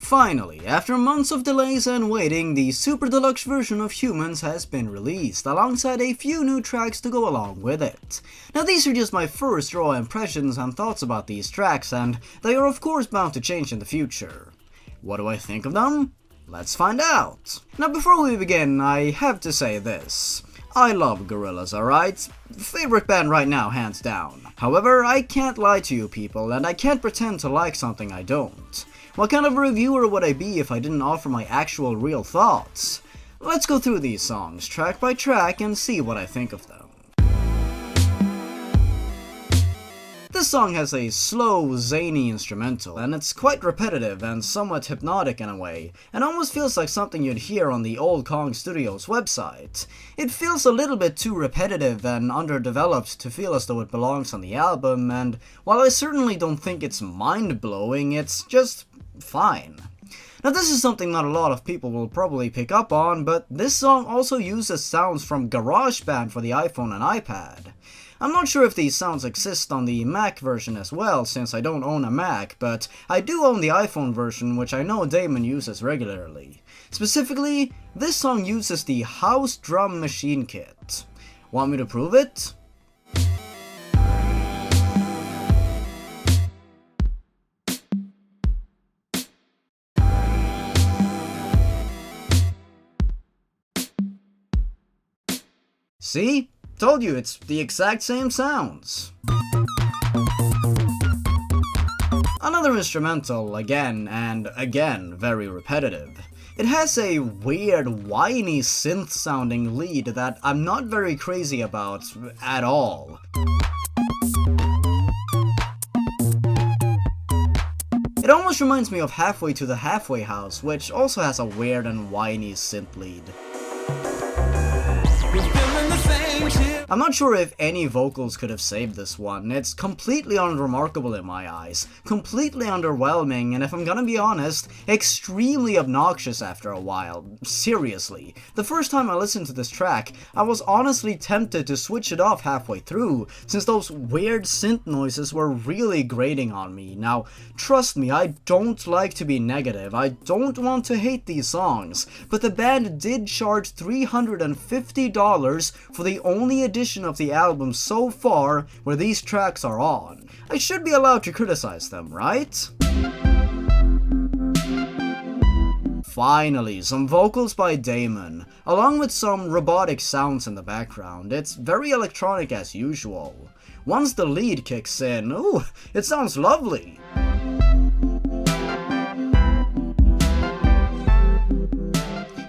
Finally, after months of delays and waiting, the Super Deluxe version of Humans has been released, alongside a few new tracks to go along with it. Now these are just my first raw impressions and thoughts about these tracks, and they are of course bound to change in the future. What do I think of them? Let's find out! Now before we begin, I have to say this. I love Gorillaz, alright? Favorite band right now, hands down. However, I can't lie to you people, and I can't pretend to like something I don't. What kind of a reviewer would I be if I didn't offer my actual real thoughts? Let's go through these songs, track by track, and see what I think of them. This song has a slow, zany instrumental, and it's quite repetitive and somewhat hypnotic in a way, and almost feels like something you'd hear on the old Kong Studios website. It feels a little bit too repetitive and underdeveloped to feel as though it belongs on the album, and while I certainly don't think it's mind-blowing, it's just fine. Now this is something not a lot of people will probably pick up on, but this song also uses sounds from GarageBand for the iPhone and iPad. I'm not sure if these sounds exist on the Mac version as well, since I don't own a Mac, but I do own the iPhone version, which I know Damon uses regularly. Specifically, this song uses the House Drum Machine Kit. Want me to prove it? See? Told you, it's the exact same sounds. Another instrumental, again and again, very repetitive. It has a weird, whiny synth-sounding lead that I'm not very crazy about at all. It almost reminds me of Halfway to the Halfway House, which also has a weird and whiny synth lead. I'm not sure if any vocals could have saved this one. It's completely unremarkable in my eyes, completely underwhelming, and if I'm gonna be honest, extremely obnoxious after a while. Seriously. The first time I listened to this track, I was honestly tempted to switch it off halfway through, since those weird synth noises were really grating on me. Now, trust me, I don't like to be negative, I don't want to hate these songs, but the band did charge $350 for the only edition of the album so far where these tracks are on. I should be allowed to criticize them, right? Finally, some vocals by Damon, along with some robotic sounds in the background. It's very electronic as usual. Once the lead kicks in, ooh, it sounds lovely.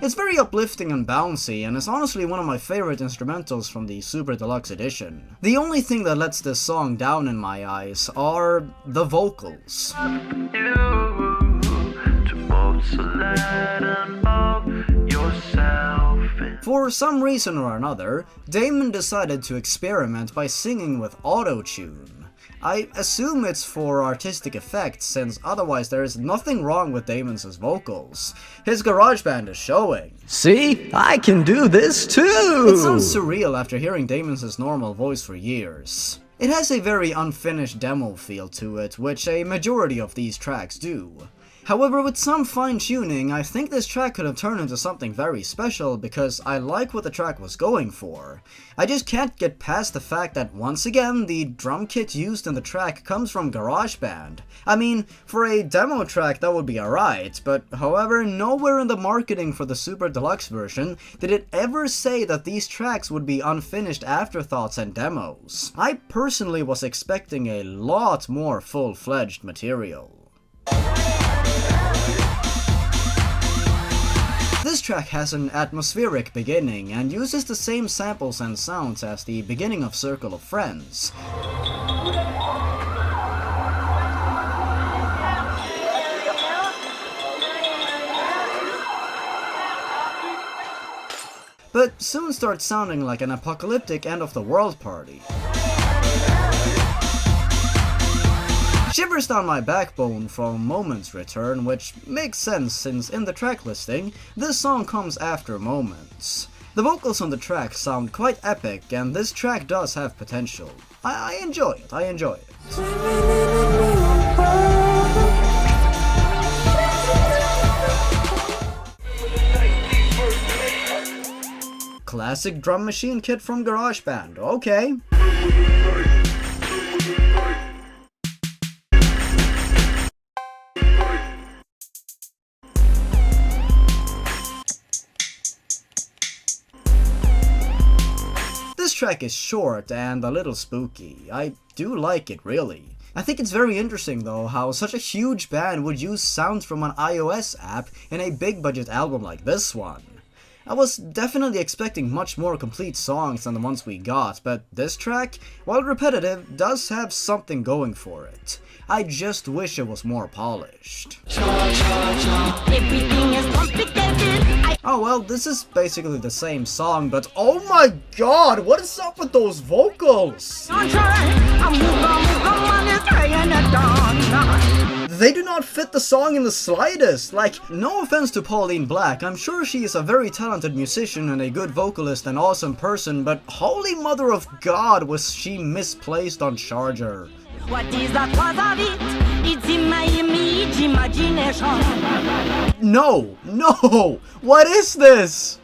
It's very uplifting and bouncy, and it's honestly one of my favorite instrumentals from the Super Deluxe edition. The only thing that lets this song down in my eyes are the vocals. For some reason or another, Damon decided to experiment by singing with auto-tune. I assume it's for artistic effect, since otherwise there is nothing wrong with Damon's vocals. His GarageBand is showing. See? I can do this too! It sounds surreal after hearing Damon's normal voice for years. It has a very unfinished demo feel to it, which a majority of these tracks do. However, with some fine-tuning, I think this track could have turned into something very special because I like what the track was going for. I just can't get past the fact that once again, the drum kit used in the track comes from GarageBand. I mean, for a demo track that would be alright, but however, nowhere in the marketing for the Super Deluxe version did it ever say that these tracks would be unfinished afterthoughts and demos. I personally was expecting a lot more full-fledged material. This track has an atmospheric beginning and uses the same samples and sounds as the beginning of Circle of Friends. But soon starts sounding like an apocalyptic end-of-the-world party. Shivers down my backbone from Moments return, which makes sense since in the track listing, this song comes after Moments. The vocals on the track sound quite epic, and this track does have potential. I enjoy it, I enjoy it. classic drum machine kit from GarageBand, okay. This track is short and a little spooky. I do like it, really. I think it's very interesting though how such a huge band would use sounds from an iOS app in a big budget album like this one. I was definitely expecting much more complete songs than the ones we got, but this track, while repetitive, does have something going for it. I just wish it was more polished. Oh well, this is basically the same song, but oh my god, what is up with those vocals? They do not fit the song in the slightest. Like, no offense to Pauline Black, I'm sure she is a very talented musician and a good vocalist and awesome person, but holy mother of god, was she misplaced on Charger. What is the cause of it? It's in my imagination. No, no, what is this?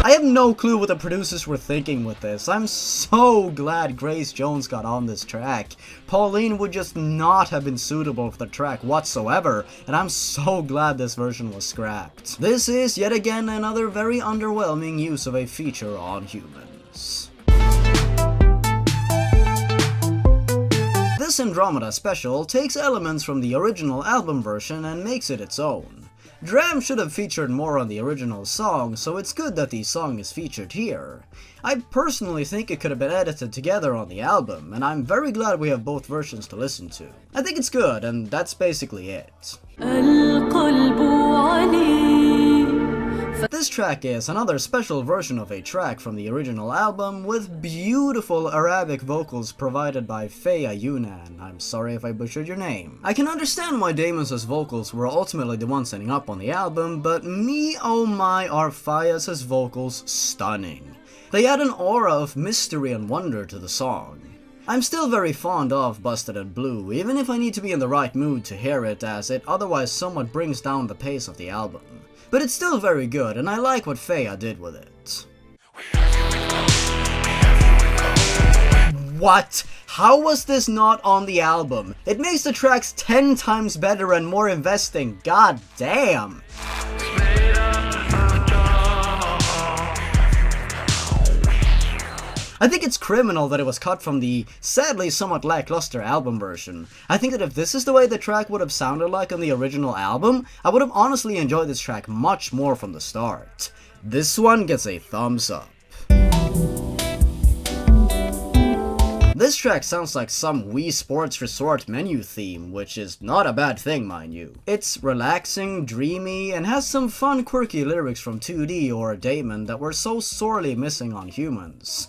I have no clue what the producers were thinking with this. I'm so glad Grace Jones got on this track. Pauline would just not have been suitable for the track whatsoever, and I'm so glad this version was scrapped. This is yet again another very underwhelming use of a feature on humans. This Andromeda special takes elements from the original album version and makes it its own. Dram should have featured more on the original song, so it's good that the song is featured here. I personally think it could have been edited together on the album, and I'm very glad we have both versions to listen to. I think it's good, and that's basically it. This track is another special version of a track from the original album with beautiful Arabic vocals provided by Feya Yunan. I'm sorry if I butchered your name. I can understand why Damon's vocals were ultimately the ones ending up on the album, but me oh my are Feya's vocals stunning. They add an aura of mystery and wonder to the song. I'm still very fond of Busted and Blue, even if I need to be in the right mood to hear it, as it otherwise somewhat brings down the pace of the album. But it's still very good, and I like what Feya did with it. What? How was this not on the album? It makes the tracks 10 times better and more investing, god damn! I think it's criminal that it was cut from the sadly somewhat lackluster album version. I think that if this is the way the track would have sounded like on the original album, I would have honestly enjoyed this track much more from the start. This one gets a thumbs up. This track sounds like some Wii Sports Resort menu theme, which is not a bad thing, mind you. It's relaxing, dreamy, and has some fun quirky lyrics from 2D or Damon that were so sorely missing on humans.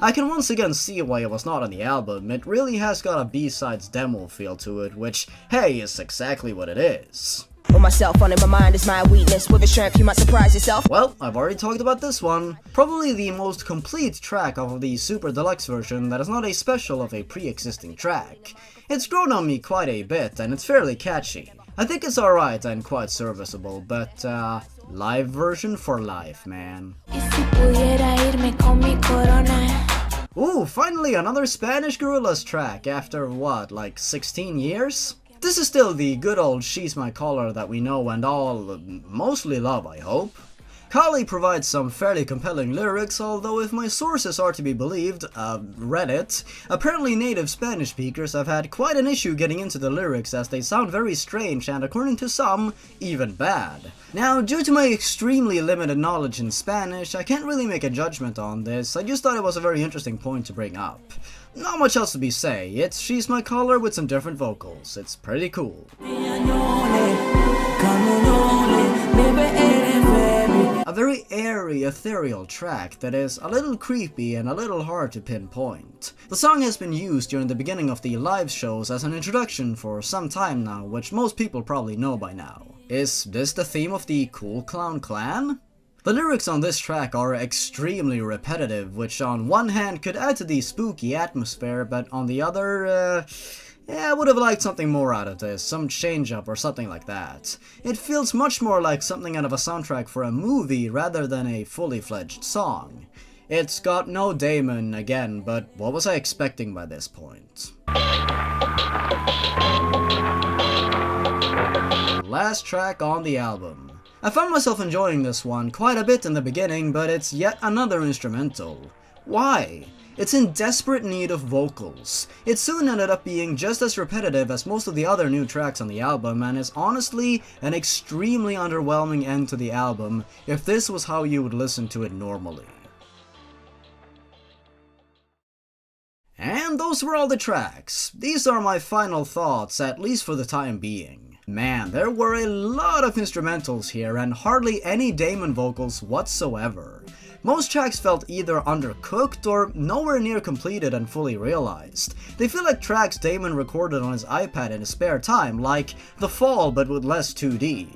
I can once again see why it was not on the album. It really has got a B-sides demo feel to it, which, hey, is exactly what it is. With myself on it, my mind is my weakness. With a strength, you might surprise yourself. Well, I've already talked about this one. Probably the most complete track of the Super Deluxe version that is not a special of a pre-existing track. It's grown on me quite a bit, and it's fairly catchy. I think it's alright and quite serviceable, but live version for life, man. Ooh, finally another Spanish Gorillaz track after what, like 16 years? This is still the good old She's My Caller that we know and all mostly love, I hope. Kali provides some fairly compelling lyrics, although if my sources are to be believed, Reddit, apparently native Spanish speakers have had quite an issue getting into the lyrics as they sound very strange and, according to some, even bad. Now, due to my extremely limited knowledge in Spanish, I can't really make a judgment on this. I just thought it was a very interesting point to bring up. Not much else to be say. It's She's My Caller with some different vocals. It's pretty cool. A very airy, ethereal track that is a little creepy and a little hard to pinpoint. The song has been used during the beginning of the live shows as an introduction for some time now, which most people probably know by now. Is this the theme of the Cool Clown Clan? The lyrics on this track are extremely repetitive, which on one hand could add to the spooky atmosphere, but on the other, yeah, I would have liked something more out of this, some change-up or something like that. It feels much more like something out of a soundtrack for a movie rather than a fully fledged song. It's got no Damon again, but what was I expecting by this point? Last track on the album. I found myself enjoying this one quite a bit in the beginning, but it's yet another instrumental. Why? It's in desperate need of vocals. It soon ended up being just as repetitive as most of the other new tracks on the album, and is honestly an extremely underwhelming end to the album if this was how you would listen to it normally. And those were all the tracks. These are my final thoughts, at least for the time being. Man, there were a lot of instrumentals here and hardly any Damon vocals whatsoever. Most tracks felt either undercooked or nowhere near completed and fully realized. They feel like tracks Damon recorded on his iPad in his spare time, like The Fall but with less 2D.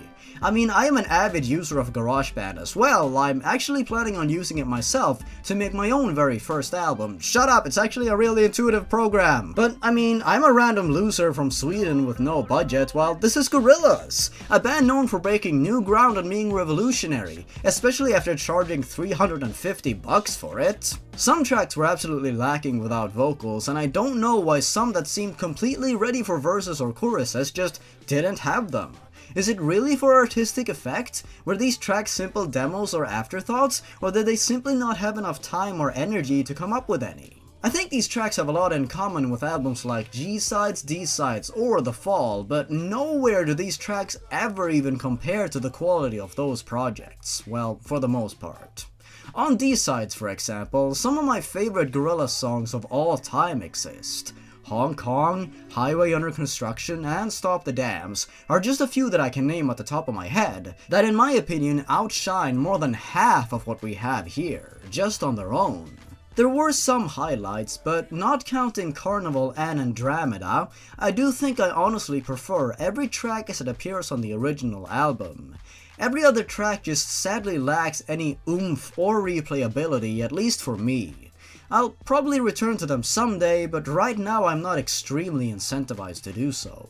I mean, I am an avid user of GarageBand as well. I'm actually planning on using it myself to make my own very first album. Shut up, it's actually a really intuitive program. But I mean, I'm a random loser from Sweden with no budget, while this is Gorillaz, a band known for breaking new ground and being revolutionary, especially after charging $350 for it. Some tracks were absolutely lacking without vocals, and I don't know why some that seemed completely ready for verses or choruses just didn't have them. Is it really for artistic effect? Were these tracks simple demos or afterthoughts, or did they simply not have enough time or energy to come up with any? I think these tracks have a lot in common with albums like G-Sides, D-Sides, or The Fall, but nowhere do these tracks ever even compare to the quality of those projects, well, for the most part. On D-Sides, for example, some of my favorite Gorillaz songs of all time exist. Hong Kong, Highway Under Construction, and Stop the Dams are just a few that I can name at the top of my head, that in my opinion outshine more than half of what we have here, just on their own. There were some highlights, but not counting Carnival and Andromeda, I do think I honestly prefer every track as it appears on the original album. Every other track just sadly lacks any oomph or replayability, at least for me. I'll probably return to them someday, but right now I'm not extremely incentivized to do so.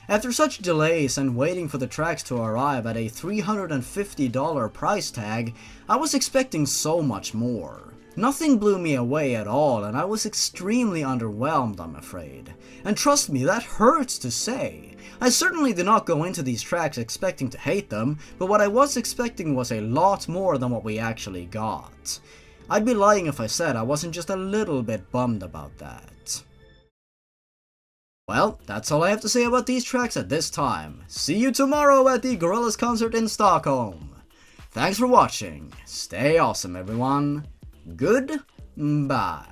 After such delays and waiting for the tracks to arrive at a $350 price tag, I was expecting so much more. Nothing blew me away at all, and I was extremely underwhelmed, I'm afraid. And trust me, that hurts to say. I certainly did not go into these tracks expecting to hate them, but what I was expecting was a lot more than what we actually got. I'd be lying if I said I wasn't just a little bit bummed about that. Well, that's all I have to say about these tracks at this time. See you tomorrow at the Gorillaz concert in Stockholm. Thanks for watching. Stay awesome, everyone. Goodbye.